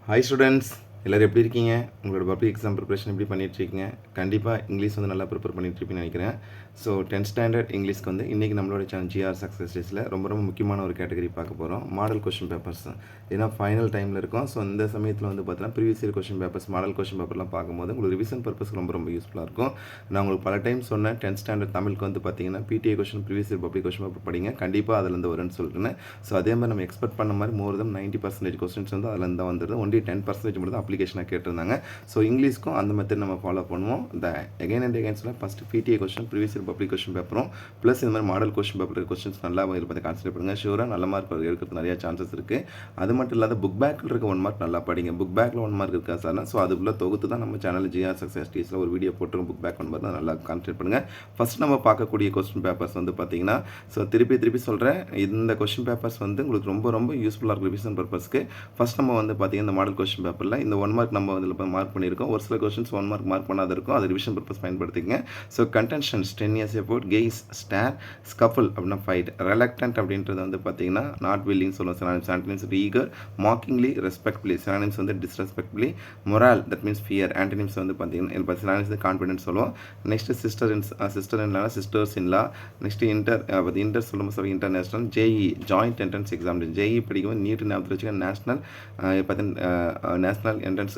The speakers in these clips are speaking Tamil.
ஹாய் ஸ்டூடெண்ட்ஸ், எல்லோரும் எப்படி இருக்கீங்க? உங்களோட பப்ளிக் எக்ஸாம் ப்ரிப்பரேஷன் எப்படி பண்ணிகிட்ருக்கீங்க? கண்டிப்பாக இங்கிலீஷ் வந்து நல்லா ப்ரிப்பேர் பண்ணிகிட்ருப்பீங்கன்னு நினைக்கிறேன். ஸோ 10th ஸ்டாண்டர்ட் இங்கிலீஷ்க்கு வந்து இன்றைக்கி நம்மளோட சேனல் ஜிஆர் சக்ஸஸ் டேஸில் ரொம்ப முக்கியமான ஒரு கேட்டகரி பார்க்க போகிறோம். Model question papers. ஏன்னா ஃபைனல் டைமில் இருக்கும். ஸோ இந்த சமயத்தில் வந்து பார்த்தீங்கன்னா previous year question papers, model question பேப்பர்லாம் பார்க்கும்போது உங்களுக்கு ரிவிஷன் பர்பஸ்க்கு ரொம்ப யூஸ்ஃபுல்லாக இருக்கும். நான் உங்களுக்கு பல டைம் சொன்னேன், 10th ஸ்டாண்டர்ட் தமிழுக்கு வந்து பார்த்தீங்கன்னா PTA question, previous year public question paper படிங்க, கண்டிப்பாக அதுலேருந்து வரும்னு சொல்லிட்டுன்னு. ஸோ அதே மாதிரி நம்ம எக்ஸ்பெக்ட் பண்ண மாதிரி மோர் தென் 90% கொஸ்டின்ஸ் வந்து அதுலேருந்து தான் வந்துடுது. ஒன்லி 10% மட்டும் தான் அப்ளிகேஷனாக கேட்டிருந்தாங்க. ஸோ இங்கிலீஷ்க்கும் அந்த மெத்தட் நம்ம ஃபாலோ பண்ணுவோம். இந்த எகைன் அண்ட் எகைன்ஸில் first PTA question, previous year public question பேப்பரும் ப்ளஸ் இந்த மாதிரி மாடல் கொஸ்டின் பேப்பர் கொஸ்டின்ஸ் நல்லா இதில் பற்றி கான்சன்ட்ரேட் பண்ணுங்கள். ஷூராக நல்ல மார்க் எடுக்கிறது நிறைய சான்சஸ் இருக்குது. அது மட்டும் இல்லாத புக் பேக்கில் இருக்க 1 மார்க் நல்லா படிங்க. புக் பேக்கில் 1 மார்க் இருக்கா சார்? ஸோ அதுக்குள்ளே தொகுத்து தான் நம்ம சேனல் ஜிஆர் சக்ஸஸ் டீஸில் ஒரு வீடியோ போட்டுருக்கோம். புக் பேக் 1 மார்க் தான் நல்லா கான்சன்ட்ரேட் பண்ணுங்கள். ஃபஸ்ட் நம்ம பார்க்கக்கூடிய கொஸ்டின் பேப்பர்ஸ் வந்து பார்த்தீங்கன்னா, ஸோ திருப்பி சொல்கிறேன், இந்த கொஸ்டின் பேப்பர்ஸ் வந்து உங்களுக்கு ரொம்ப யூஸ்ஃபுல்லாக இருக்கும் ரிவிஷன் பர்பஸ்க்கு. ஃபஸ்ட் நம்ம வந்து பார்த்தீங்கன்னா இந்த மாடல் கொஸ்டின் பேப்பரில் இந்த 1 மார்க் நம்ம இதில் மார்க் பண்ணியிருக்கோம். ஒரு சில கொஸ்டின்ஸ் 1 மார்க் மார்க் பண்ணாத இருக்கும். அது ரிவிஷன் பர்பஸ் பயன்படுத்திங்க. So contentions 10 years about guys, star, scuffle அப்படின்னா ஃபைட், ரெலக்டன்ட் அப்படின்றது வந்து பார்த்தீங்கன்னா நாட் வில்லிங் சொல்லுவோம். Synonyms eager, mockingly, respectfully. Synonyms வந்து disrespectfully. Morale, that means fear. Antonyms வந்து பார்த்தீங்கன்னா சினானிம்ஸ் கான்ஃபிடன்ஸ் சொல்லுவோம். Next sister in law, sisters in law. Next inter சொல்லும்போது international. JEE, joint entrance exam. JEE படிக்கும்போது நீட் ஞாபகத்தில் வச்சுக்க, national national entrance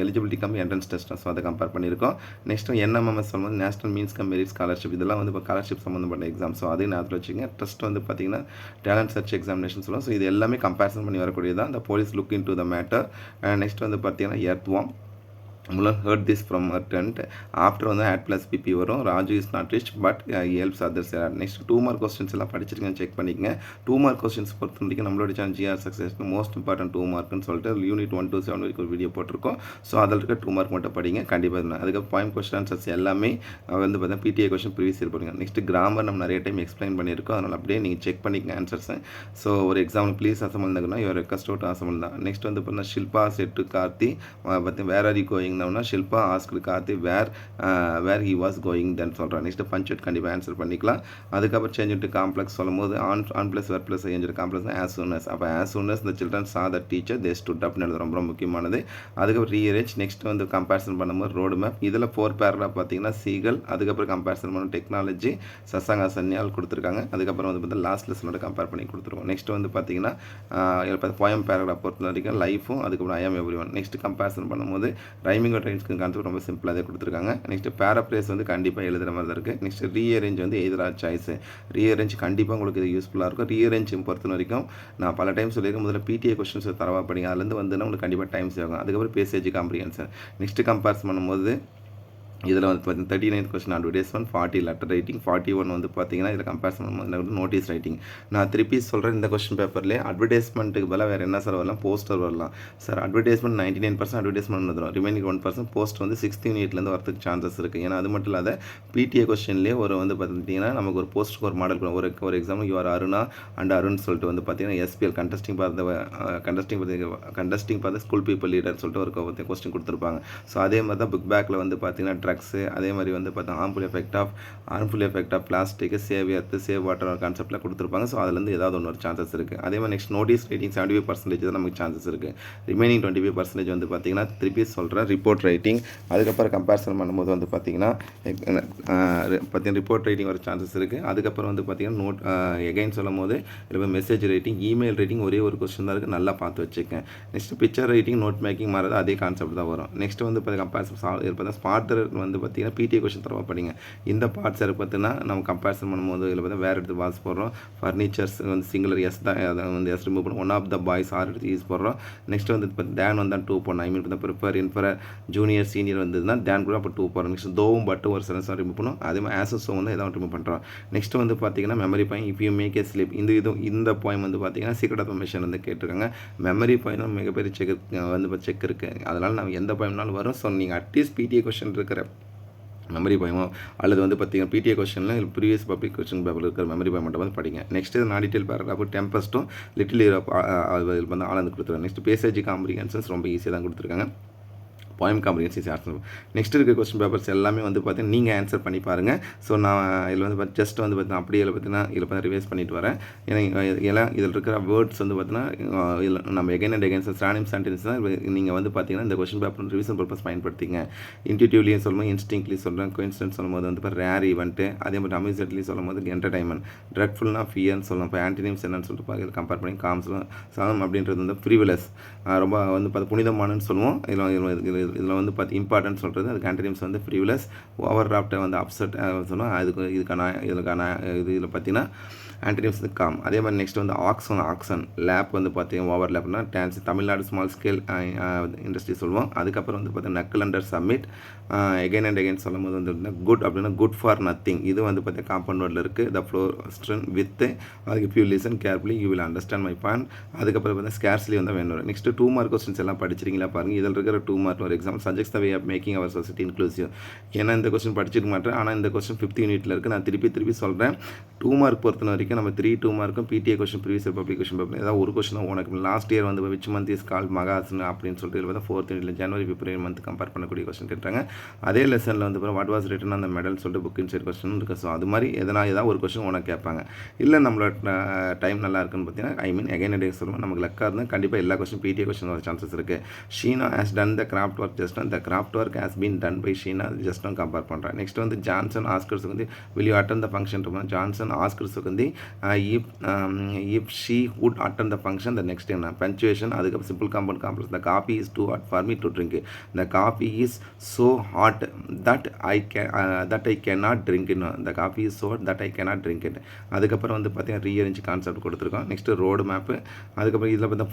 eligibility cum entrance test. So அதை கம்பேர் பண்ணியிருக்கோம். நெக்ஸ்ட் என்எம்எம்எஸ் சொல்லும்போது national means come merit scholarship. இதெல்லாம் வந்து இப்போ ஸ்காலர்ஷிப் சம்மந்தப்பட்ட எக்ஸாம். ஸோ அதையும் ஞாபகத்தில் வச்சுங்க. ட்ரஸ்ட் வந்து பார்த்தீங்கன்னா டேலண்ட் சர்ச் எக்ஸாமினேஷன் சொல்லுவோம். ஸோ இது எல்லாமே கம்பேரிசன் பண்ணி வரக்கூடியதான். இந்த police look into the matter. Next வந்து பார்த்தீங்கன்னா எர்த்வாம். முலன் hurt this from her tent. After வந்து ஆட் ப்ளஸ் பிபி வரும். Raju is not rich but helps others. Next 2 mark questions எல்லாம் படிச்சிருக்கேன், செக் பண்ணிக்கங்க. 2 மார்க் கொஸ்டின்ஸ் பொறுத்த வரைக்கும் நம்மளோட channel GR success most important 2 மார்க்னு சொல்லிட்டு யூனிட் 1 to 7 வரைக்கும் ஒரு வீடியோ போட்டிருக்கோம். ஸோ அதில் இருக்க 2 மார்க் மட்டும் படிங்க, கண்டிப்பாக. அதுக்கு பாயிண்ட் கொஸ்டின் ஆன்சர்ஸ் எல்லாமே வந்து பார்த்தீங்கன்னா பிடிஏ கொஸ்டின் ப்ரீவியஸ் இயர் படிங்க. நெக்ஸ்ட் கிராமர் நம்ம நிறைய டைம் எக்ஸ்பிளைன் பண்ணியிருக்கோம். அதனால் அப்படியே நீங்கள் செக் பண்ணிக்கங்க ஆன்சர்ஸை. ஸோ ஒரு எக்ஸாம்பிள் ப்ளீஸ் அசம்பிள் இருக்குன்னா யுவர் ரெக்வஸ்ட் அவுட் அசம்பிள் தான். நெக்ஸ்ட் வந்து பார்த்தீங்கன்னா ஷில்பா செட்டு கார்த்தி பார்த்தீங்கன்னா வேர் ஆர் யூ கோயிங்னா Shilpa asked Karthi where he was going then சொல்கிறேன். நெக்ஸ்ட் பஞ்சுவேட் கண்டிப்பாக ஆன்சர் பண்ணிக்கலாம். அதுக்கப்புறம் சேஞ்ச் டு காம்ப்ளெக்ஸ் சொல்லும் போது on plus where plus change complex as soon as. அப்போ ஆஸ் சூனஸ் இந்த சில்ட்ரன் சா த டீச்சர் தே ஸ்டுட் அப்னு எழுது ரொம்ப முக்கியமானது. அதுக்கப்புறம் ரீஅரேஞ்ச். நெக்ஸ்ட் வந்து கம்பேரிசன் பண்ணும்போது ரோடு மேப். இதில் 4 பேராகிராஃப் பார்த்தீங்கன்னா சீகல். அதுக்கப்புறம் கம்பேரிசன் பண்ண டெக்னாலஜி, சசங்கா சன்னியால் கொடுத்துருக்காங்க. அதுக்கப்புறம் வந்து பார்த்தீங்கன்னா லாஸ்ட் லெசனோட கம்பேர் பண்ணி கொடுத்துருவோம். நெக்ஸ்ட் வந்து பார்த்தீங்கன்னா போயம் பேராகிராஃப் பொறுத்த வரைக்கும் லைஃபும் அதுக்கப்புறம் ஐ ஆம் எவ்ரி ஒன். நெக்ஸ்ட் கம்பேரிசன் பண்ணும்போது ரைமிங் ட்ரைன்ஸ்க்கு கான்செப்ட் ரொம்ப சிம்பிளாக அதை கொடுத்துருக்காங்க. நெக்ஸ்ட் பேராப்ரேஸ் வந்து கண்டிப்பாக எழுதுகிற மாதிரி தான் இருக்குது. நெக்ஸ்ட் ரீஅரேஞ்ச் வந்து எதிராக சாய்ஸ். ரீஅரேஞ்ச் கண்டிப்பாக உங்களுக்கு இது யூஸ்ஃபுல்லாக இருக்கும். ரீஅரேஞ்ச் பொறுத்த வரைக்கும் நான் பல டைம் சொல்லியிருக்கேன், முதல்ல பிடிஏ கொஸ்டின்ஸ் தரவா படிங்க. அதுலேருந்து வந்துன்னா உங்களுக்கு கண்டிப்பாக டைம் சேவ் ஆகும். அதுக்கப்புறம் பேசேஜ் காம்ப்ரிஹென்ஷன். நெக்ஸ்ட் கம்பேர்ஸ் பண்ணும்போது இதில் வந்து பார்த்தீங்கன்னா 39th question advertisement, 40 letter writing, 41 வந்து பார்த்தீங்கன்னா இதில் கம்பேரிசன் பண்ணும்போது நோட்டீஸ் ரைட்டிங். நான் திருப்பி சொல்கிறேன், இந்த கொஸ்டின் பேப்பர்லேயே அட்வர்டைஸ்மெண்ட்டுக்கு பதிலாக வேறு என்ன சார் வரலாம்? போஸ்டர் வரலாம் சார். அட்வர்டைஸ்மெண்ட் 99% அட்வர்டைஸ்மெண்ட் வந்துடும். ரிமைனிங் 1% போஸ்ட் வந்து 6th யூனிட்லேருந்து வரதுக்கு சான்சஸ் இருக்குது. ஏன்னா அது மட்டும் இல்லாத பிடிஏ கொஸ்டின்லேயே ஒரு வந்து பார்த்தீங்கன்னா நமக்கு ஒரு போஸ்ட்டுக்கு ஒரு மாடல் ஒரு example your Aruna and Arun சொல்லிட்டு வந்து பார்த்தீங்கன்னா SPL contesting for the school people லீடர்னு சொல்லிட்டு ஒரு கொஸ்டின் கொடுத்துருப்பாங்க. ஸோ அதே மாதிரி தான் புக் பேக்கில் வந்து பார்த்தீங்கன்னா ட்ரக்ஸு, அதே மாதிரி வந்து பார்த்தா harmful effect of plastic, save earth, save water கான்செப்ட்டில் கொடுத்துருப்பாங்க. ஸோ அதுலேருந்து ஏதாவது ஒன்று சான்சஸ் இருக்குது. அதே மாதிரி நெக்ஸ்ட் நோட்டீஸ் ரைட்டிங் 75% தான் நமக்கு சான்சஸ் இருக்குது. ரிமைனிங் 25% வந்து பார்த்தீங்கன்னா திருப்பி சொல்கிறேன் ரிப்போர்ட் ரைட்டிங். அதுக்கப்புறம் கம்பேரிசன் பண்ணும்போது வந்து பார்த்தீங்கன்னா ரிப்போர்ட் ரைட்டிங் வர சான்சஸ் இருக்குது. அதுக்கப்புறம் வந்து பார்த்தீங்கன்னா நோட் எகைன் சொல்லும் போது இல்லை மெசேஜ் ரைட்டிங், இமெயில் ரைட்டிங் ஒரே ஒரு கொஸ்டின் தான் இருக்குது, நல்லா பார்த்து வச்சுக்கேன். Next picture writing, note making மாறது அதே கான்செப்ட் தான் வரும். நெக்ஸ்ட் வந்து கம்பேரிசன் ஸ்பார்டர் வந்து பார்த்தீங்கன்னா பிடிஏ கொஸ்டின் தரவா படிங்க. இந்த பார்ட்ஸ் பார்த்தீங்கன்னா நம்ம கம்பேரிசன் பண்ணும்போது இதில் பார்த்தா வேறு எடுத்து வாஸ் போடுறோம். ஃபர்னிச்சர்ஸ் வந்து சிங்குலர் எஸ் தான், அதை வந்து எஸ் ரிமூவ் பண்ணுவோம். One of the boys are எடுத்து யூஸ் போடுறோம். நெக்ஸ்ட் வந்து தேன் வந்து 2 போடணும். ஐ மீன் பார்த்தா ப்ரிப்பேர் இன்ஃபர் ஜூனியர் சீனியர் வந்ததுன்னா தேன் கூட அப்போ 2 போடுறோம். நெக்ஸ்ட் தோவும் பட்டும் ஒரு சென்ஸ் ரிமூவ் பண்ணும். அதே மாதிரி ஆசஸ் வந்து எதாவது ரிமூவ் பண்ணுறோம். நெக்ஸ்ட் வந்து பார்த்தீங்கன்னா memory point, if you make a slip. இந்த பாயிண்ட் வந்து பார்த்தீங்கன்னா சீக்ரெட் ஆஃப் மிஷன் வந்து கேட்டிருக்காங்க. மெமரி பாயிண்ட் மிகப்பெரிய செக் இருக்குது. அதனால் நம்ம எந்த பாயிண்ட்னாலும் வரும். ஸோ நீங்கள் அட்லீஸ்ட் பிடிஏ கொஸ்டின் இருக்கிற மெமரி பயமோ அல்லது வந்து பார்த்தீங்கன்னா பிடிஏ கொஸ்டினில் ப்ரீவியஸ் பப்ளிக் கொஸ்டின் பேப்பர் இருக்கிற மெமரி பயம் மட்டும் வந்து படிங்க. நெக்ஸ்ட் நான் டீட்டெயில் பேராகிராஃப் டெம்பஸ்ட்டும் லிட்டில் வந்து ஆனந்து கொடுத்துருக்காங்க. நெக்ஸ்ட் பேசேஜ் காம்ப்ரிஹென்ஷன்ஸ் ரொம்ப ஈஸியாக தான் கொடுத்துருக்காங்க. Poem comprehensive answer. நெக்ஸ்ட் இருக்க கொஸ்டின் பேப்பர்ஸ் எல்லாமே வந்து பார்த்தீங்கன்னா நீங்கள் ஆன்சர் பண்ணி பாருங்கள். ஸோ நான் இதில் வந்து ஜஸ்ட் வந்து பார்த்தீங்கன்னா அப்படியே பார்த்தீங்கன்னா இதில் பார்த்து ரிவைஸ் பண்ணிட்டு வரேன். ஏன்னா எல்லாம் இதில் இருக்கிற வேர்ட்ஸ் வந்து பார்த்தீங்கன்னா இதில் நம்ம எகைன் அண்ட் எகைன் ஸ்டானிம் சென்டென்ஸ் தான் நீங்கள் வந்து பார்த்தீங்கன்னா இந்த கொஸ்டின் பேப்பர் ரிவிஷன் பர்பஸ் பயன்படுத்திங்க. இன்டியூட்டிவ்லியும் சொல்லும்போது இன்ஸ்டிங்க்லி சொல்கிறேன், கோயின்சிடன்ஸ் சொல்லும்போது வந்து இப்போ ரேர் ஈவெண்ட்டு, அதே மாதிரி அம்யூஸ்மெண்ட்லி சொல்லும்போது என்டர்டைன்மெண்ட், ட்ரெட்ஃபுல்னா ஃபியர்னு சொல்லலாம். இப்போ ஆன்டினிம்ஸ் என்னன்னு சொல்லிட்டு இதில் கம்பேர் பண்ணி காம்ஸ்லாம் சமம் அப்படின்றது வந்து ஃப்ரிவிலஸ், ரொம்ப வந்து பார்த்து புனிதமானன்னு சொல்லுவோம். இதில் வந்து பார்த்து இம்பார்ட்டன்ட் சொல்கிறது அதுக்கு ஆன்டனிம்ஸ் வந்து ஃப்ரிவிலஸ், ஓவர் ராப்டை வந்து அப்செட் சொன்னால் இதுக்கான இதில் பார்த்தீங்கன்னா ஆன்டனிம்ஸ் வந்து காம். அதே மாதிரி நெக்ஸ்ட் வந்து ஆக்சன் லேப் வந்து பார்த்தீங்கன்னா over லேப்னா dance, Tamil Nadu small scale industry சொல்லுவோம். அதுக்கப்புறம் வந்து பார்த்தீங்கன்னா நக்கல் under submit, again and again சொல்லும் போது வந்து குட் அப்படின்னா குட் ஃபார் நத்திங். இது வந்து பார்த்தீங்கன்னா காம்பவுண்ட் வேர்டில் இருக்குது. த ஃப்ளோர் ஸ்ட்ரென் வித், அதுக்கு if you listen carefully you will understand my point. அதுக்கப்புறம் பார்த்தீங்கன்னா ஸ்கேர்ஸ்லி வந்து வேணும். நெக்ஸ்ட் 2 மார்க் கொஸ்டின்ஸ் எல்லாம் படிச்சிருக்கீங்களா பாருங்கள். இதில் இருக்கிற 2 மார்க் ஒரு example suggests the way of making our society inclusive. ஏன்னா இந்த கொஸ்டின் படிச்சிருக்க மாட்டேன், ஆனால் இந்த கொஸ்டின் 5th யூனிட்டில் இருக்குது. நான் திருப்பி சொல்கிறேன். 2 மார்க் பொறுத்த வரைக்கும் நம்ம 2 மார்க்கும் PTA question previous public question paper ஏதாவது ஒரு கொஸ்டின் தான் உனக்கு லாஸ்ட் இயர் வந்து விச் மந்த் இஸ் கால் மகாசன் அப்படின்னு சொல்லிட்டு இதில் வந்து 4th யூனிட்டில் ஜனவரி பிப்ரவரி மந்த் கம்பேர் பண்ணக்கூடிய கொஸ்டின் கேட்டாங்க. அதே லெசனில் வந்து வாட் வாஸ் ரிட்டன் அந்த மெடல் சொல்லிட்டு புக் இன்சைட் கொஸ்டின் இருக்குது. ஸோ அது மாதிரி ஏதாவது ஒரு கொஸ்டின் உனக்கு கேட்பாங்க. இல்லை நம்மளோட டைம் நல்லா இருக்குன்னு பார்த்தீங்கன்னா எகைன் அண்ட் சொல்லுவோம். நமக்கு லக்காக இருந்தால் கண்டிப்பாக எல்லா கொஸ்டின் பிடிஏ கொஸ்டின் வர சான்சஸ் இருக்குது. Sheena has done the craft work just the craft work has been done by Sheena just compare பண்ணுறேன். நெக்ஸ்ட் வந்து ஜான்சன் ஆஸ்கர்ஸுக்கு வந்து will you attend the function tomorrow? Johnson ஆஸ்கர்ஸுக்கு வந்து if she would attend the function the next time. Punctuation அதுக்கு simple compound complex. The coffee is too hot for me to drink. The coffee is so hot that I cannot drink it. The coffee is so hot that I cannot drink it. அதுக்கப்புறம் வந்து பார்த்தீங்கன்னா ரீஅரேஞ்ச் கான்செப்ட் கொடுத்துருக்கோம். நெக்ஸ்ட் ரோடு மேப்பு, அதுக்கப்புறம் இதில் பார்த்தா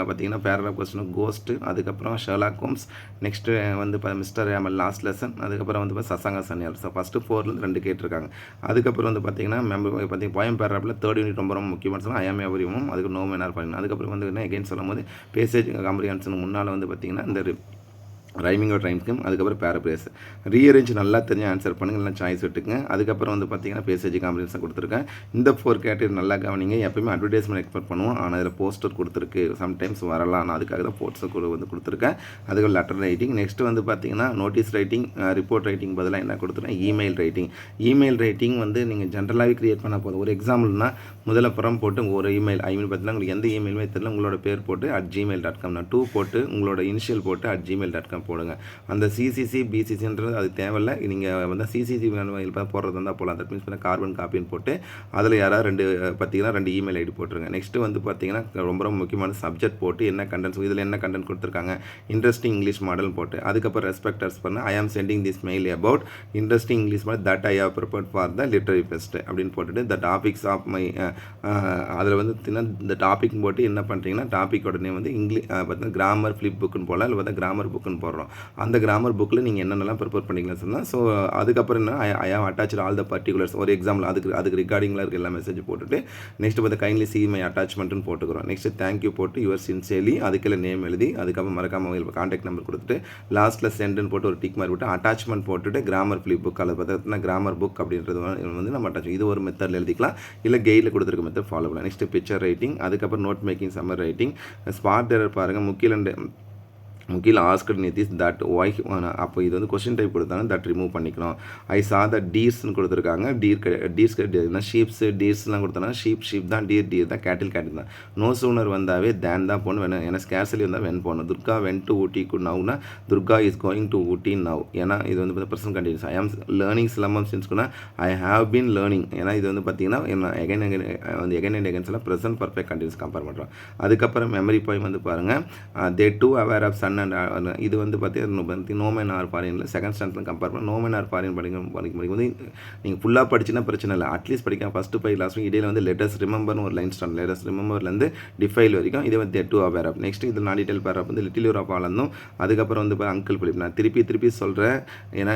பார்த்தீங்கன்னா பேராகிராஃப் கொஸ்டின் கோஸ்ட், அதுக்கப்புறம் ஷெர்லாக் ஹோம்ஸ், நெக்ஸ்ட் வந்து மிஸ்டர் ஏமல் லாஸ்ட் லெசன், அதுக்கப்புறம் வந்து சசங்க சன்னியால். ஸோ ஃபஸ்ட்டு 4லேருந்து 2 கேட்டிருக்காங்க. அதுக்கப்புறம் வந்து பார்த்தீங்கன்னா பார்த்தீங்கன்னா போயம் பேராகிராஃபில் 3rd யூனிட் ரொம்ப முக்கியமான சொன்னால் ஐ ஆம் எவரியும், அதுக்கு நோ மேன் ஆர் பண்ணணும். அதுக்கப்புறம் வந்து எகைன் சொல்லும் போது பேசேஜ் காம்ப்ரிஹென்ஷன் முன்னால் வந்து பார்த்தீங்கன்னா இந்த ரைமிங் ஒரு ரைம் ஸ்கீம், அதுக்கப்புறம் பேராபிரேஸ். ரீஅரேஞ்ச் நல்லா தெரிஞ்சு ஆன்சர் பண்ணுங்கள், இல்லை சாய்ஸ் விட்டுக்குங்க. அதுக்கப்புறம் வந்து பார்த்தீங்கன்னா பேசேஜ் காம்ப்ரிஹென்ஷன் கொடுத்துருக்கேன். இந்த 4 கேட்டகரி நல்லா கவனிங்க. எப்பயுமே அட்வர்டைஸ்மெண்ட் எக்ஸ்பெக்ட் பண்ணுவோம், ஆனால் இதில் போஸ்டர் கொடுத்துருக்கு, சம்டைம்ஸ் வரலாம். நான் அதுக்காக தான் போஸ்டர் வந்து கொடுத்துருக்கேன். அதுக்கு லெட்டர் ரைட்டிங். நெக்ஸ்ட் வந்து பார்த்தீங்கன்னா நோட்டீஸ் ரைட்டிங், ரிப்போர்ட் ரைட்டிங் பதிலாக என்ன கொடுத்துருக்கேன், இமெயில் ரைட்டிங். இமெயில் ரைட்டிங் வந்து நீங்கள் ஜென்ரலாகவே கிரியேட் பண்ண போதும். ஒரு எக்ஸாம்பிள்னா முதல்ல புறம் போட்டு ஒரு இமெயில் பார்த்தீங்கன்னா உங்களுக்கு எந்த இமெயிலுமே தெரியல, உங்களோட பேர் போட்டு @gmail.com, 2 போட்டு உங்களோட இனிஷியல் போட்டு @gmail.com போடுங்க. அந்த சிசிசி பிசிசின்றது அது தேவையில்லை. நீங்கள் வந்து சிசிசி போடுறது இருந்தால் போகலாம். தட் மீன்ஸ் கார்பன் காப்பின்னு போட்டு அதில் யாராவது பார்த்தீங்கன்னா 2 இமெயில் ஐடி போட்டுருங்க. நெக்ஸ்ட்டு வந்து பார்த்தீங்கன்னா ரொம்ப முக்கியமான சப்ஜெக்ட் போட்டு என்ன கண்டென்ட்ஸ், இதில் என்ன கண்டென்ட் கொடுத்துருக்காங்க, இன்ட்ரெஸ்டிங் இங்கிலீஷ் மாடல் போட்டு, அதுக்கப்புறம் ரெஸ்பெக்டர்ஸ் பண்ண I am sending this mail about interesting English model that I have prepared for the literary fest அப்படின்னு போட்டுட்டு த டாபிக்ஸ் ஆஃப் மை அதில் வந்து இந்த டாபிக் போட்டு என்ன பண்ணுறீங்கன்னா டாப்பிக்கோட நேம் வந்து இங்கிலீஷ் பார்த்தீங்கன்னா கிராமர் ஃபிளிப் புக்குன்னு போடலாம், இல்லை பார்த்தா கிராமர் புக்குன்னு போடுறோம். அந்த கிராமர் புக்கில் நீங்கள் என்னென்னலாம் ப்ரிப்பேர் பண்ணிக்கலாம் சொன்னால், ஸோ அதுக்கப்புறம் என்ன I have attach all the particulars, ஒரு எக்ஸாம்பிள் அதுக்கு ரிகார்டிங்கில் இருக்க எல்லா மெசேஜ் போட்டுட்டு நெக்ஸ்ட் பார்த்து கைண்ட்லி சி மை அட்டாச்மெண்ட்னு போட்டுக்கிறோம். நெக்ஸ்ட் தேங்க்யூ போட்டு யுவர் சின்சியர்லி அதுக்கெல்லாம் நேம் எழுதி, அதுக்கப்புறம் மறக்காமல் கான்டாக்ட் நம்பர் கொடுத்துட்டு லாஸ்ட்டில் சென்டுன்னு போட்டு ஒரு டிக் மாதிரி போட்டு அட்டாச்மெண்ட் போட்டுட்டு கிராமர் ஃபிளிப் புக் அல்லது பார்த்தீங்கன்னா கிராமர் புக் அப்படின்றது வந்து நம்ம அட்டாச் இது ஒரு மெத்தடில் எழுதிக்கலாம், இல்லை கெயிலில் கொடுத்துருக்க மெத்தட் ஃபாலோ பண்ணலாம். நெக்ஸ்ட் பிக்சர் ரைட்டிங், அதுக்கப்புறம் note making, summer writing, spot error பாருங்கள். முக்கியில் ஆஸ்கர் நிதிஷ் தட் ஒய், அப்போ இது வந்து கொஸ்டின் டைப் கொடுத்தாங்க, தட் ரிமூவ் பண்ணிக்கணும். ஐ சா த டீர்ஸ்னு கொடுத்துருக்காங்க, டீர்ஸ் ஷீப்ஸு டீர்ஸ்லாம் கொடுத்தாங்க, ஷீப் தான், டீர் தான், கேட்டில் தான். நோ சூனர் வந்தாவே தேன் தான் போகணும், வேணும். ஏன்னா ஸ்கேர்சலி வந்தால் வென் போகணும். துர்கா வென் டு ஊட்டிக்கு நவ்னா Durga is going to Ooty now. ஏன்னா இது வந்து present continuous. I am learning silambam சின்ஸ்க்குனா ஐ ஹாவ் பீன் லேர்னிங். ஏன்னா இது வந்து பார்த்தீங்கன்னா எகைன் அண்ட் எகைன்ஸ் எல்லாம் ப்ரெசன்ட் பர்ஃபெக்ட் கண்டினியூஸ் கம்பேர் பண்ணுறோம். அதுக்கப்புறம் மெமரி பாயிண்ட் வந்து பாருங்கள், they do aware of sun and இது வந்து பார்த்தீங்கன்னா நோமேன் ஆர் ஃபாரினில் செகண்ட் ஸ்டாண்டர்ட் கம்பேர் பண்ண நோமேன் ஆர் ஃபாரின் படிக்கும் வந்து நீங்கள் ஃபுல்லாக படிச்சுன்னா பிரச்சனை இல்லை. அட்லீஸ்ட் படிக்க ஃபஸ்ட்டு 5 லாஸ்ட் இடையில வந்து லெட்டஸ்ட் ரிமெம்பர்னு ஒரு லைன் ஸ்டாண்ட், லெட்டஸ்ட் ரிமெம்பர்லேருந்து டிஃபைல் வரைக்கும் இதே வந்து டூ அவேர் ஆஃப். நெக்ஸ்ட் இதில் நான் டீட்டெயில் பேர் வந்து லிட்டில் யூர் ஆஃப் ஆலந்தும், அதுக்கப்புறம் வந்து அங்கிள் பிலிப். நான் திருப்பி சொல்கிறேன், ஏன்னா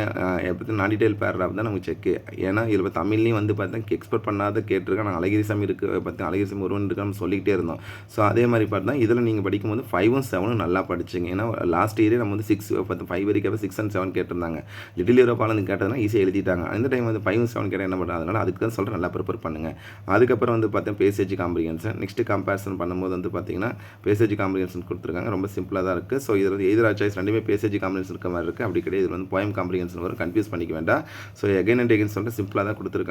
எப்படி நான் டீட்டெயில் பேராஃப் தான் நமக்கு செக்கு. ஏன்னா இதில் தமிழ்லையும் வந்து பார்த்தா எக்ஸ்பெக்ட் பண்ணாத கேட்டிருக்கேன். நான் அழகிரி சாமி இருக்குது பார்த்தா அழகிரி சாமி ஒருவன் இருக்கான்னு சொல்லிக்கிட்டே இருந்தோம். ஸோ அதே மாதிரி பார்த்தா இதில் நீங்கள் படிக்கும்போது 5ம் 7ம் நல்லா படிச்சிங்க. ஏன்னா லாஸ்ட் இயரே நம்ம வந்து 5 வரைக்கும் 6 and 7 கேட்டிருந்தாங்க. லிட்டில் ஹீரோ பாலம் கேட்டதுனா ஈஸியாக எழுதிட்டாங்க. இந்த டைம் வந்து 5 7 கேட்டால் என்ன பண்ணுறது, அதனால் அதுக்கு தான் சொல்கிறேன், நல்லா ப்ரிப்பேர் பண்ணுங்கள். அதுக்கப்புறம் வந்து பார்த்தீங்கன்னா பேசேஜ் காம்ப்ரிஹென்ஷன். நெக்ஸ்ட்டு கம்பேரிசன் பண்ணும்போது வந்து பார்த்தீங்கன்னா பேசேஜ் காம்ப்ரிஹென்ஷன் கொடுத்துருக்காங்க. ரொம்ப சிம்பிளாக தான் இருக்குது. ஸோ இதில் வந்து எதிராக சாய்ஸ் ரெண்டுமே பேசேஜ் காம்ப்ரிஹென்ஷன் இருக்க மாதிரி இருக்குது. அப்படி கிடையாது, இது வந்து போயம் காம்ப்ரிஹென்ஷன் வரும், கன்ஃபியூஸ் பண்ணிக்க வேண்டாம். ஸோ எகைன் அண்ட் எகைன் சொல்லிட்டு சிம்பிளாக தான் கொடுத்துருக்கேன்.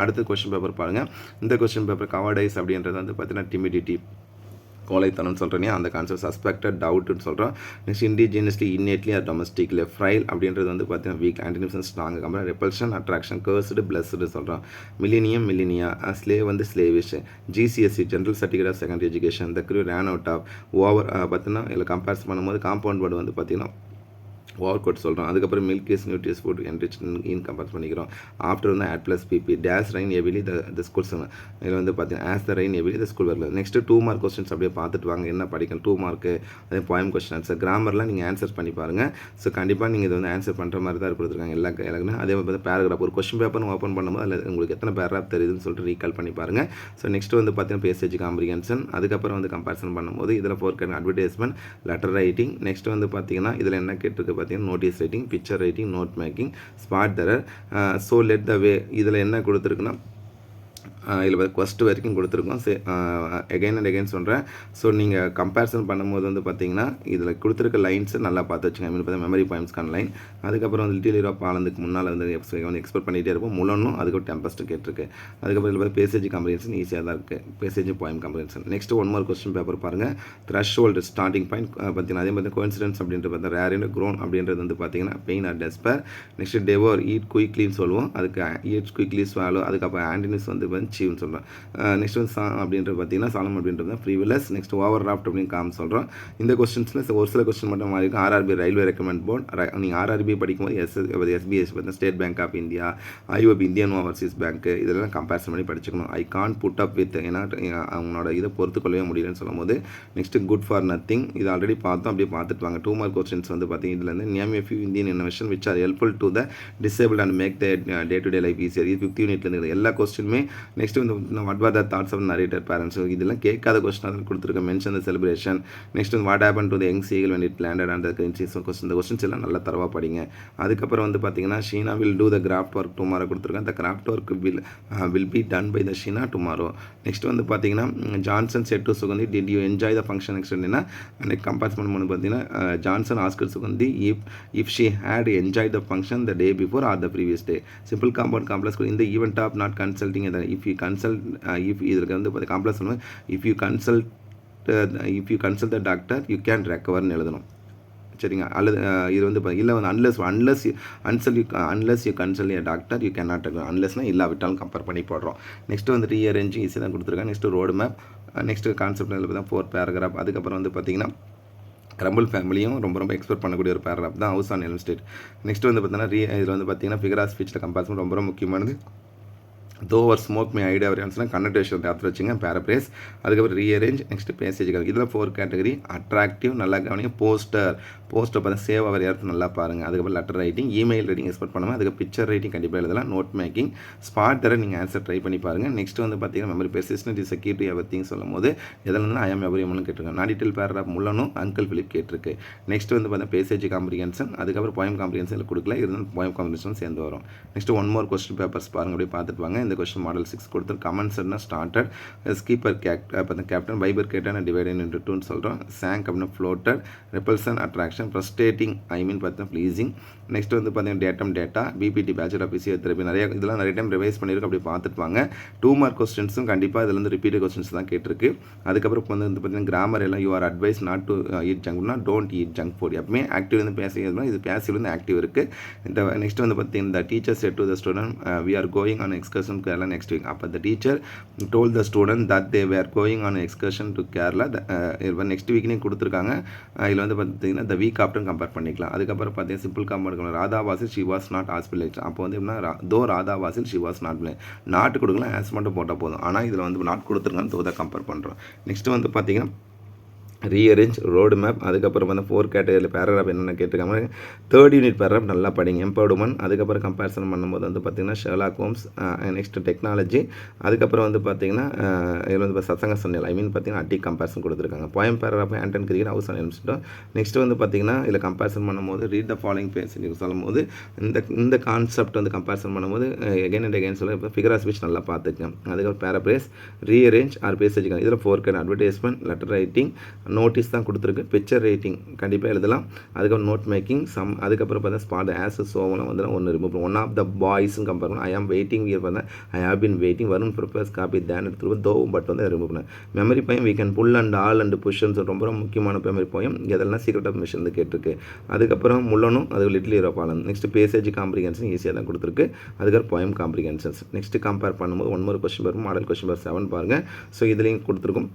அடுத்து கொஸ்டின் பேப்பர் பாருங்கள். இந்த கொஸ்டின் பேப்பர் கவர்டைஸ் அப்படின்றது வந்து பார்த்தீங்கன்னா டிமிடிட்டி, கோழைத்தனம்னு சொல்கிறேன், அந்த கான்செப்ட் சஸ்பெக்டட், டவுட்டுன்னு சொல்கிறோம். நெக்ஸ்ட் இண்டிஜினியஸ்லி, இன்னேட்லி ஆர் டொமஸ்டிக்ல, ஃப்ரைல் அப்படின்றது வந்து பார்த்தீங்கன்னா வீக், ஆன்டினிம்ஸ் ஸ்ட்ராங், அப்புறம் ரெப்பல்ஷன், அட்ராக்ஷன், கர்ஸ்டு, பிளஸ்டு சொல்கிறோம். மில்லினியா, ஸ்லேவ் வந்து slavish. GCSE general certificate of secondary education, the crew ran out of over பார்த்தீங்கன்னா இதில் கம்பேர்ஸ் பண்ணும்போது காம்பவுண்ட் வேர்டு வந்து பார்த்தீங்கன்னா ஓவர் கோட் சொல்கிறோம். அதுக்கப்புறம் milk is nutritious food enrich in compare பண்ணிக்கிறோம். ஆஃப்டர் வந்து ஆட் ப்ளஸ் பிபி days rain heavily the schools. இதில் வந்து பார்த்தீங்கன்னா as the rain heavily the school வரல. நெக்ஸ்ட்டு 2 மார்க் கொஸ்டின்ஸ் அப்படியே பார்த்துட்டு வாங்க, என்ன படிக்கணும். 2 மார்க்கு அதே போயம் கொஸ்டின் ஆன்சர், கிராமர்லாம் நீங்கள் ஆன்சர் பண்ணி பாருங்கள். ஸோ கண்டிப்பாக நீங்கள் இதை வந்து ஆன்சர் பண்ணுற மாதிரி தான் கொடுத்துருக்காங்க எல்லாருக்குமே. அதே மாதிரி பேராகிராஃப், ஒரு கொஸ்டின் பேப்பர் ஓப்பன் பண்ணும்போது அதில் உங்களுக்கு எத்தனை பேராகிராஃப் தெரியுதுன்னு சொல்லிட்டு ரீகால் பண்ணி பாருங்கள். ஸோ நெக்ஸ்ட் வந்து பார்த்தீங்கன்னா பேசேஜ் காம்ப்ரிஹென்ஷன். அதுக்கப்புறம் வந்து கம்பேரிசன் பண்ணும்போது இதில் 4 அட்வர்டைஸ்மெண்ட், லெட்டர் ரைட்டிங். நெக்ஸ்ட் வந்து பார்த்தீங்கன்னா இதில் என்ன கேட்டிருக்கு பார்த்தீங்கன்னா notice writing, picture writing, note making, spot the error. So let the way இதில் என்ன கொடுத்துருக்குன்னா இதில் ஃபஸ்ட்டு வரைக்கும் கொடுத்துருக்கோம். எகைன் அண்ட் எகைன் சொல்கிறேன். ஸோ நீங்கள் கம்பேரிசன் பண்ணும்போது வந்து பார்த்தீங்கன்னா இதில் கொடுத்துருக்க லைன்ஸை நல்லா பார்த்து வச்சுங்க. பார்த்தா மெமரி பாயிண்ட்ஸ்க்கான லைன். அதுக்கப்புறம் வந்து லிட்டில் ஹீரோ பாலந்துக்கு முன்னால் வந்து எக்ஸ்பெக்ட் பண்ணிகிட்டே இருப்போம். முழனும் அதுக்கு டெம்பஸ்ட்டு கேட்டிருக்கு. அதுக்கப்புறம் இதில் பேசேஜ் காம்ப்ரிஹென்ஷன் ஈஸியாக தான் இருக்குது, passage poem comprehension. Next 1 more question paper பாருங்கள். த்ரெஷ்ஹோல்டு ஸ்டார்டிங் பாயிண்ட் பார்த்தீங்கன்னா அதே மாதிரி கோயின்சிடன்ஸ் அப்படின்றது பார்த்தா ரேர் அண்ட் க்ரோன் அப்படின்றது வந்து பார்த்தீங்கன்னா pain or despair. Next devour eat குயிக்லின்னு சொல்லுவோம், அதுக்கு ஈட் குயிக்லி ஸ்வாலோ. அதுக்கப்புறம் ஆன்டினிஸ் வந்து சீவ்னு சொல்கிறோம். நெக்ஸ்ட் வந்து அப்படின்றது பார்த்தீங்கன்னா சாலம் அப்படின்றது தான் ஃப்ரீவிலஸ். நெக்ஸ்ட் ஓவர் ராஃப்ட் அப்படின்னு காம் சொல்கிறோம். இந்த கொஸ்டின்ஸில் ஒரு சில கொஸ்டின் மட்டும் மாதிரி இருக்கும். RRB ரயில்வே ரெக்கமெண்ட் போர்டு, நீங்கள் RRB படிக்கும்போது SBS பார்த்தீங்கன்னா State Bank of India, IOB Indian Overseas Bank, இதெல்லாம் கம்பேரிசன் பண்ணி படிச்சுக்கணும். I can put up with, ஏன்னா அவங்களோட இதை பொறுத்து கொள்ளவே முடியலன்னு சொல்லும் போது. நெக்ஸ்ட் குட் ஃபார் நத்திங், இது ஆல்ரெடி பார்த்தோம், அப்படியே பார்த்துட்டு வாங்க. 2 மார்க் கொஸ்டின்ஸ் வந்து பார்த்தீங்கன்னா இதில் வந்து name a few Indian invention which are helpful to the disabled and make their day to day life easier. இது 50 யூனிட்லேருந்து எல்லா கொஸ்டினுமே. நெக்ஸ்ட் வந்து what are the thoughts of narrator parents, இதெல்லாம் கேட்காத கொஸ்டின் அதில் கொடுத்துருக்க. Mention the celebration. நெக்ஸ்ட் வந்து what happen to the young seagull when it landed on the green seas. Question, இந்த கொஸ்டின்ஸ் எல்லாம் நல்லா தரவாக படிங்க. அதுக்கப்புறம் வந்து பார்த்தீங்கன்னா Sheena will do the craft work tomorrow கொடுத்துருக்கேன். The craft work will be done by the Sheena tomorrow. Next வந்து பார்த்தீங்கன்னா Johnson set to Suganthi did you enjoy the function. Next என்னன்னா அன்றைக்கி கம்பேர் பண்ணும்போது பார்த்தீங்கன்னா Johnson asked Suganthi if she had enjoy the function the day before or the previous day. Simple compound complex இந்த event of not consulting. If you consult if இதுக்கு வந்து காம்ப்ளெக்ஸ் பண்ணுவோம். If you consult the doctor you can ரெக்கவர்னு எழுதணும், சரிங்க. அல்லது இது வந்து இல்லை வந்து unless you consult a doctor you can not recover. அன்லெஸ்னால் இல்லாவிட்டாலும் கம்பேர் பண்ணி போடுறோம். நெக்ஸ்ட்டு வந்து ரீஅரேஞ்சிங் ஈஸி தான் கொடுத்துருக்காங்க. Next road map. Next concept பார்த்தா 4 பேராகிராஃப். அதுக்கப்புறம் வந்து பார்த்தீங்கன்னா கிரம்பிள் ஃபேமிலியும் ரொம்ப எக்ஸ்பெக்ட் பண்ணக்கூடிய ஒரு பேராகிராஃப் தான் house on Elm street. Next வந்து பார்த்தீங்கன்னா இதில் வந்து பார்த்தீங்கன்னா ஃபிகர் ஆஃப் ஸ்பீச்சில் கம்பேரிசன் ரொம்ப முக்கியமானது. தோ ஒரு ஸ்மோக் மே ஐடியா வரையான்ஸ்னா கன்னடேஷன் பார்த்து வச்சுங்க, பேரப்ரேஸ். அதுக்கப்புறம் ரீஅரேஞ்ச். Next passage. இதில் 4 கேட்டகரி. அட்ராக்டிவ் நல்லா கவனிங்க. போஸ்டர் பார்த்தா சேவ் அவர் யாருக்கு நல்லா பாருங்கள். அதுக்கப்புறம் letter writing, email writing expect பண்ணுங்கள். அதுக்கு பிக்சர் ரைட்டிங் கண்டிப்பாக எழுதலாம். நோட் மேக்கிங், ஸ்பாட் தர நீங்கள் ஆன்சர் ட்ரை பண்ணி பாருங்கள். நெக்ஸ்ட் வந்து பார்த்தீங்கன்னா memory persistent is security everything சொல்லும் போது எதில் ஐஎம் எவரிமனு கேட்டிருக்கேன். நாடிட்டல் பேராகிராஃப் முள்ளனும் அங்கிள் பிலிப் கேட்டிருக்கு. நெக்ஸ்ட் வந்து பார்த்தீங்கன்னா பேசேஜ் காம்ப்ரிஹென்ஷன். அதுக்கப்புறம் போயம் காம்ப்ரிஹென்ஷன் கொடுக்கல, இருந்தாலும் போயம் காம்ப்ரிஹென்ஷன் சேர்ந்து வரும். நெக்ஸ்ட் 1 more கொஸ்டின் பேப்பர்ஸ் பாருங்கள், அப்படியே பார்த்துட்டு வாங்க. இந்த கொஸ்டின் மாடல் 6 கொடுத்து கமெண்ட்ஸ்னா ஸ்டார்டட், ஸ்கீப்பர் கேப்டன், பைபர் கேட்டன் டிவைடட் இன்டு 2ன்னு சொல்கிறோம். சாங்க் அப்படின்னா ஃப்ளோட்டட், ரெப்பல்சன் அட்ராக்ஷன், ஃப்ரஸ்ட்ரேட்டிங் பார்த்தீங்கன்னா ப்ளீசிங். நெக்ஸ்ட் வந்து பார்த்தீங்கன்னா data, BPT bachelor of physiotherapy. இதெல்லாம் நிறைய டைம் ரிவைஸ் பண்ணியிருக்கு, அப்படி பார்த்துட்டு வாங்க. 2 மார்க் கொஸ்டின்ஸும் கண்டிப்பாக இதில் வந்து ரிப்பீட்டட் கொஸ்டின்ஸ் தான் கேட்டிருக்கு. அதுக்கப்புறம் வந்து பார்த்தீங்கன்னா கிராமர் எல்லாம் you are advise not to eat ஜங்க்னா டோன்ட் ஈட் ஜங்க் ஃபுட். எப்பவுமே ஆக்டிவ் வந்து பேசிக்கிறதுனா இது பேசிவ் வந்து ஆக்டிவ் இருக்குது. இந்த நெக்ஸ்ட் வந்து பார்த்தீங்கன்னா teacher said to the student we are going on excursion Kerala next week. அப்போ the teacher told the student that they were going on excursion to Kerala. Next வீக்னே கொடுத்துருக்காங்க. இதில் வந்து பார்த்தீங்கன்னா த வீக் ஆஃப்டர் கம்பேர் பண்ணிக்கலாம். அதுக்கப்புறம் பார்த்தீங்கன்னா simple compound Radha was ill she was not hospitalised. அப்போ வந்து எப்படின்னா though Radha was ill she was not not கொடுக்கலாம், ஆஸ் மட்டும் போட்டால் போதும். ஆனால் இதில் வந்து நாட் கொடுத்துருக்காங்க, தோ தான் கம்பேர் பண்ணுறோம். நெக்ஸ்ட் வந்து பார்த்தீங்கன்னா ரீஅரேஞ்ச், ரோடு மேப், அதுக்கப்புறம் வந்து 4 கேட்டகரியில் பேராகிராஃப் என்னென்ன கேட்டிருக்காங்க. 3rd யூனிட் பேராகிராஃப் நல்லா படிங்க. எம்பவர்மெண்ட், அதுக்கப்புறம் கம்பேரிசன் பண்ணும்போது வந்து பார்த்திங்கன்னா ஷெர்லாக் ஹோம்ஸ், நெக்ஸ்ட்டு டெக்னாலஜி, அதுக்கப்புறம் வந்து பார்த்திங்கன்னா இதில் வந்து சத்சங்க சன்னியல் பார்த்திங்கன்னா அட்டி கம்பேரிசன் கொடுத்துருக்காங்க. போயம் பேராகிராஃப் ஆண்டன் cricket house and Elmstone. Next வந்து பார்த்திங்கன்னா இதில் கம்பேரிசன் பண்ணும்போது ரீட் த ஃபாலோயிங் பேஸ் சொல்லும்போது இந்த கான்செப்ட் வந்து கம்பேரிசன் பண்ணும்போது எகைன் அண்ட் எகைன் சொல்ல இப்போ ஃபிகர் ஆஃப் ஸ்பீச் நல்லா பார்த்துக்கங்க. அதுக்கப்புறம் பேராபிரேஸ், ரீஅரேஞ்ச் ஆர் பேசேஜ் இதில் 4 கேட் அட்வர்டைஸ்மெண்ட், லெட்டர் ரைட்டிங், நோட்டீஸ் தான் கொடுத்துருக்கு. பிக்சர் ரைட்டிங் கண்டிப்பாக எழுதலாம். அதுக்கப்புறம் நோட் மேக்கிங் அதுக்கப்புறம் பார்த்தா ஸ்பாட் ஆஸ் சோவெல்லாம் வந்து ஒன்று ரிமூவ் பண்ணும். ஒன் ஆஃப் த பாய்ஸும் கம்பேர் பண்ணலாம். ஐ ஆம் வெயிட்டிங் இயர் பார்த்தா I have been waiting Varun prepares coffee then எடுத்துருவோம் தோ பட் வந்து ரிமூவ் பண்ணேன். Memory poem we can pull and all and புஷ்ன்னு சொல்லிட்டு ரொம்ப முக்கியமான மெமரி போயம். இதெல்லாம் சீக்ரெட் ஆஃப் மிஷன் கேட்டிருக்கு. அதுக்கப்புறம் முள்ளனும் அது little hero Balan. Next passage comprehension ஈஸியாக தான் கொடுத்துருக்கு. அதுக்கப்புறம் போயம் காம்ப்ரிகென்ஷன்ஸ். நெக்ஸ்ட் கம்பேர் பண்ணும்போது 1 more question paper model question paper 7 பாருங்கள். ஸோ இதுலேயும் கொடுத்துருக்கும்.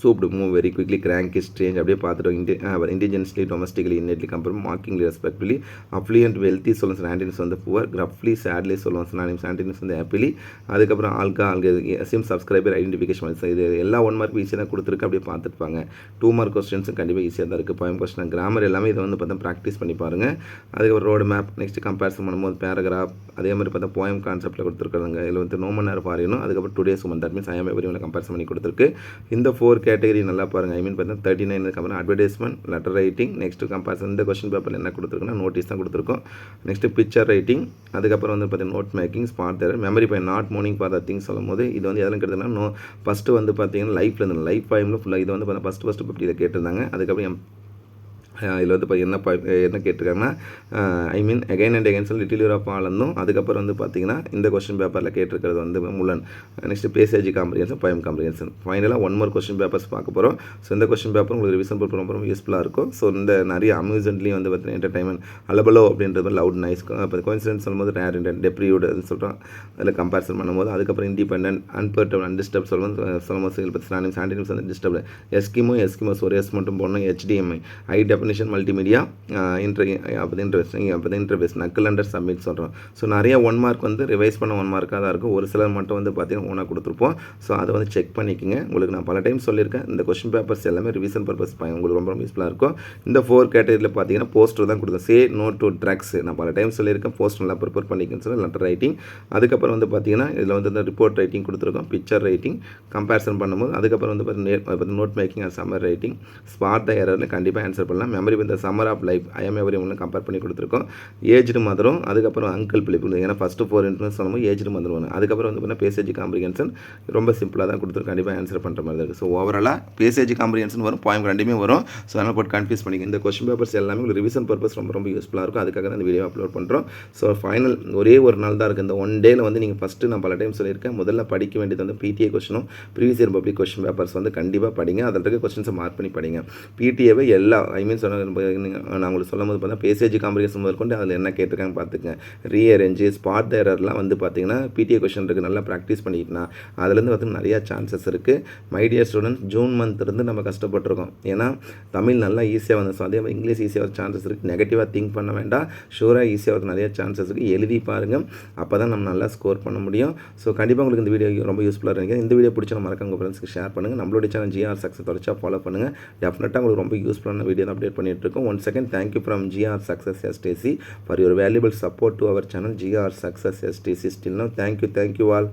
Swooped move very quickly, crank is strange அப்படியே பார்த்துட்டோம். Indigenously, domestically, innately compare, mockingly, respectfully, affluent, wealthy சொல்லுவோம். ஆன்டினிஸ் வந்து புவர், கிரஃப்லி, சேட்லி சொல்லுவோம். ஆன்டினிஸ் வந்து ஹாப்பிலி. அதுக்கப்புறம் ஆல்கா சிம் சப்ஸ்கிரைபர் ஐடென்டிஃபிகேஷன். இது எல்லா 1 மார்க் ஈஸியாக தான் கொடுத்துருக்கு. அப்படியே பார்த்துருப்பாங்க. 2 மார்க் கொஸ்டின்ஸும் கண்டிப்பாக ஈஸியாக தான் இருக்குது. போயம் கொஸ்டின், கிராமர் எல்லாமே இதை வந்து பார்த்தா ப்ராக்டிஸ் பண்ணி பாருங்கள். அதுக்கப்புறம் ரோடு மேப், நெக்ஸ்ட் கம்பேரிசன் பண்ணும்போது பேராகிராஃப், அதே மாதிரி பார்த்தா போயம் கான்செப்ட்டில் கொடுத்துருக்காங்க. இதில் வந்து நோ மன் நேரம் பாரியணும். அதுக்கப்புறம் today's woman, that means I am every one comparison பண்ணி கொடுத்துருக்கு. இந்த 4 கேட்டகரி நல்லா பாருங்கள். பார்த்தா 39 அப்புறம் advertisement, letter writing, next comparison. இந்த கொஸ்டின் பேப்பரில் என்ன கொடுத்துருக்குன்னா நோட்டீஸ் தான் கொடுத்துருக்கோம். நெக்ஸ்ட் பிக்சர் ரைட்டிங், அதுக்கப்புறம் வந்து பார்த்தீங்கன்னா note making, spot there, memory point, not morning for the things சொல்லும் போது இது வந்து எதெல்லாம் கேட்டதுன்னா ஃபஸ்ட்டு வந்து பார்த்தீங்கன்னா லைஃப் பாயிண்டில் ஃபுல்லாக இது வந்து பார்த்தா ஃபஸ்ட்டு பப்டியில் கேட்டிருந்தாங்க. அதுக்கப்புறம் இதில் வந்து என்ன கேட்டிருக்காங்கன்னா I mean again and again சொல்லி லிட்டில் யூரோப் ஆலந்தும். அதுக்கப்புறம் வந்து பார்த்தீங்கன்னா இந்த கொஸ்டின் பேப்பரில் கேட்டிருக்கிறது வந்து Mullan. Next passage comprehension, poem comprehension. ஃபைனலாக 1 more கொஸ்டின் பேப்பர்ஸ் பார்க்க போகிறோம். ஸோ இந்த கொஸ்டின் பேப்பர் உங்களுக்கு ரிவிஷன் பேப்பர் ரொம்ப யூஸ்ஃபுல்லாக இருக்கும். ஸோ இந்த நிறைய அம்யூஸ்மெண்ட்லேயும் வந்து பார்த்தீங்கன்னா என்டர்டைன்மெண்ட், அலபலோ அப்படின்றது லவுட் நைஸ், இப்போ கோயின்சிடன்ஸ் சொல்லும்போது ரேர் இன்டென்ட், டெப்ரியூடுன்னு சொல்கிறோம். அதில் கம்பேரிசன் பண்ணும்போது அதுக்கப்புறம் இண்டிபெண்டன்ட், அன்பர்டபிள், அன்டிஸ்டர்ப் சொல்லும்போது இதில் பற்றி சாண்டினிம்ஸ் வந்து டிஸ்டர்ப், எஸ்கிமோஸ் ஒரு எஸ் மட்டும் போடணும். HDMI high definition multimedia, interface, நக்கல் அண்டர் சப்மிட் சொல்கிறோம். ஸோ நிறைய 1 மார்க் வந்து ரிவைஸ் பண்ண 1 மார்க்காக தான் இருக்கும். ஒரு சிலர் மட்டும் வந்து பார்த்தீங்கன்னா ஓனாக கொடுத்துருப்போம். ஸோ அதை வந்து செக் பண்ணிக்கோங்க. உங்களுக்கு நான் பல டைம் சொல்லியிருக்கேன், இந்த கொஸ்டின் பேப்பர்ஸ் எல்லாமே ரிவிஷன் பர்பஸ் உங்களுக்கு ரொம்ப யூஸ்ஃபுல்லாக இருக்கும். இந்த 4 கேட்டகரியில் பார்த்தீங்கன்னா போஸ்டர் தான் கொடுத்தேன். சே நோ டு ட்ரக்ஸ் நான் பல டைம் சொல்லியிருக்கேன். போஸ்டர் நல்லா ப்ரிப்பேர் பண்ணிக்கன்னு சொல்லி லெட்டர் ரைட்டிங். அதுக்கப்புறம் வந்து பார்த்தீங்கன்னா இதில் வந்து இந்த ரிப்போர்ட் ரைட்டிங் கொடுத்துருக்கோம். பிக்சர் ரைட்டிங் கம்பேரிசன் பண்ணும்போது அதுக்கப்புறம் வந்து பார்த்தீங்கன்னா note making and summer writing, spot the எரரில் கண்டிப்பாக ஆன்சர் பண்ணலாம். மெமரி இந்த summer of life I am every ஒன்று கம்பேர் பண்ணி கொடுத்துருக்கோம். ஏஜ்டு மதரும், அதுக்கப்புறம் அங்கிள் பிலிப்பு, ஏன்னா ஃபஸ்ட்டு 4 இன்ட்ரன்ஸ் சொல்லும்போது ஏஜ்டு மதர் ஒன்று. அதுக்கப்புறம் வந்து பார்த்தீங்கன்னா பேசேஜ் காம்ப்ரிகென்ஷன் ரொம்ப சிம்பிளாக தான் கொடுத்துருக்கு. கண்டிப்பாக ஆன்சர் பண்ணுற மாதிரி தான் இருக்குது. ஸோ ஓவராலாக பேசேஜ் காம்ப்ரிகென்ஷன் வரும், போயம் ரெண்டுமே வரும். ஸோ அதனால் போட்டு கன்ஃபியூஸ் பண்ணிக்க. இந்த கொஸ்டின் பேப்பர்ஸ் எல்லாமே ஒரு ரிவிஷன் பர்பஸ் ரொம்ப யூஸ்ஃபுல்லாக இருக்கும். அதுக்காக தான் இந்த வீடியோ அப்லோட் பண்ணுறோம். ஸோ ஃபைனல் ஒரே ஒரு நாள் தான் இருக்குது. இந்த 1 டேயில் வந்து நீங்கள் ஃபஸ்ட்டு நான் பல டைம் சொல்லியிருக்கேன், முதல்ல படிக்க வேண்டியது வந்து PTA கொஸ்டினும் previous year public question papers வந்து கண்டிப்பாக படிங்க. அதில் இருக்க கொஸ்டின்ஸை மார்க் பண்ணி படிங்க. PTAவே எல்லா ஐ மீன் சொன்ன நான் உங்களுக்கு சொல்லும் போது பார்த்தா பேசேஜ் காம்ப்ரிகென்ஷன் முதற்கொண்டு அதில் என்ன கேட்டிருக்காங்க பார்த்துக்கங்க. ரீஅரேஞ்சு, ஸ்பாட் த எரர்லாம் வந்து பார்த்தீங்கன்னா PTA கொஸ்டின் இருக்குது. நல்லா ப்ராக்டிஸ் பண்ணிக்கிட்டா அதுலேருந்து பார்த்தீங்கன்னா நிறையா சான்சஸ் இருக்குது. மை டியர் ஸ்டூடெண்ட்ஸ், ஜூன் மந்த்லேருந்து நம்ம கஷ்டப்பட்டுருக்கோம். ஏன்னா தமிழ் நல்லா ஈஸியாக வந்து அதே மாதிரி இங்கிலீஷ் ஈஸியாக ஒரு சான்சஸ் இருக்குது. நெகட்டிவாக திங்க் பண்ண வேண்டாம். ஷூராக ஈஸியாக ஒரு நிறைய சான்சஸ் இருக்குது. எழுதி பாருங்கள், அப்போ தான் நம்ம நல்லா ஸ்கோர் பண்ண முடியும். ஸோ கண்டிப்பாக உங்களுக்கு இந்த வீடியோ ரொம்ப யூஸ்ஃபுல்லாக இருக்குது. இந்த வீடியோ பிடிச்சா மறக்காம உங்கள் ஃப்ரெண்ட்ஸ்க்கு ஷேர் பண்ணுங்கள். நம்மளுடைய சேனல் GR Success தொடர்ச்சியாக ஃபாலோ பண்ணுங்கள். டெஃபினட்டாக உங்களுக்கு ரொம்ப யூஸ்ஃபுல்லான வீடியோ தான் அப்டேட் பண்ணிட்டு இருக்கோம். One second, thank you from GR Success STC for your valuable support to our channel GR Success STC. Still now, thank you all.